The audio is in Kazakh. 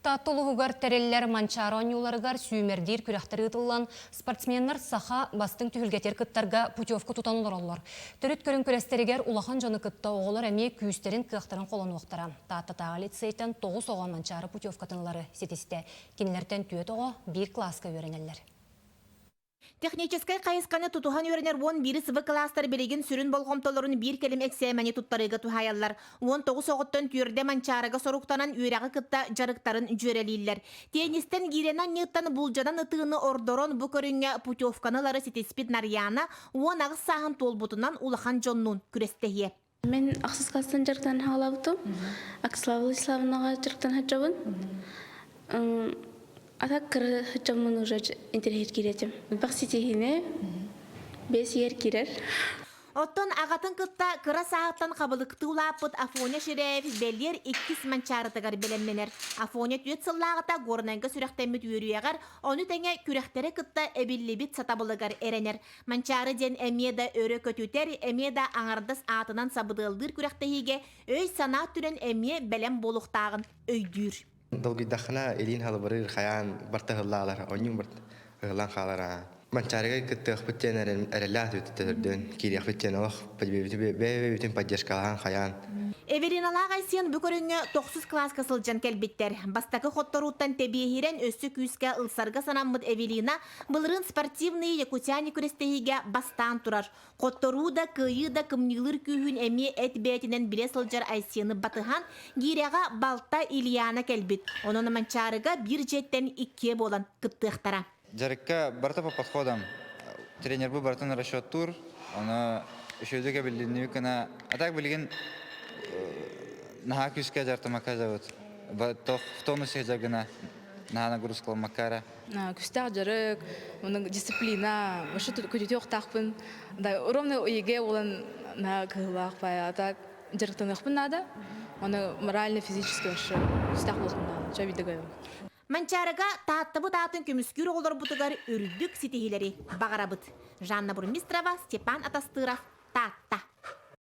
Таттылығығар тәрелілер манчаron юларығар сүймердер күрәқтері ұтылан спортсменлар саха бастың түхілгетер кыттарға путевка тұтанылыр олар. Түріт көрін күрестерігер улахан жоны кытта оғылар әме күйістерін кықтарын қолын оқтара. Татты тағы лицейтен 9 оға манчары путевка тынылары сетесті. Кенілерден түйет оға 1 класска өренелер. Техническай қайысқаны тұтуған өрінер 11 сывы кластар береген сүрін болғымтоларын бір келім әксәмәне тұттарыға тұхаялар. 19 оғыттан түйірде манчарыға соруқтанан үйрағы кытта жарықтарын жөрелейлер. Тенистен гиренан ниттан бұлжадан ұтығыны ордорон бұ көрінге путевканылары сетеспит Нарьяна 10 ағыз сағын толбутынан улахан Джоннун күрестехе. Мен ақсыз қастан жарықтан хағалабытым. Акславы Иславынаға жарықтан хаджабын. Атак кыры хачамын уже интернет киретим. Бак сетихине 5 ер кирер. Оттон ағатын кытта кыра сағыттан қабылықты улаппыт Афоня Шерев белер 2 манчарытыгар белемменер. Афоня түйет сыллағыта горнанға сүректемет үйіріяғар, оны тәңе күректері кытта әбіллебет сатабылыгар әренер. Манчары ден әмеда өрі көтүтер, әмеда аңардас атынан сабыдылдыр күректегеге өй сана түрен әме бәлем болуқтағын өйдүр. Долгидахна Элин халбарыр хаян бартахыллалар, онюм бартахыллан халара. Манчарыга кыттых битенерен эрелат үттерден кирих битенох бебебитен поддержкалан хаян. Эвериналага сен бүкөрүнгө 9 класска сылжан келбиттер. Бастакы хотторуттан тебиехирен өссү күйскө ылсарга санаммыт Эвелина былырын спортивный якутяне күрестегиге бастан турар. Хотторуда кыйыда кымнылыр күйүн эми эт бетинен бире сылжар Айсені батыхан гирега балта Ильяна келбит. Онун манчарыга 1 жеттен 2 болан кыттыктара. Жарыкка барта по подходам. Тренер был бартан расчет тур, она еще идет кабель кана. А так билген на хакюске жарта маказа вот. То в тонусе жаргана на нагрузку макара. На кустар жарык, он дисциплина, вообще тут кудетёк тахпын. Да ровно уеге он на кылах пая. А так жарктан ахпын надо. Он морально физически вообще кустар болсын надо. Что видно? Манчарыга тааттыбы таатын көміскүр олар бұтығар үрдік сетихилери бағарабыт. Жанна Бурмистрова, Степан Атастыров, Таатта.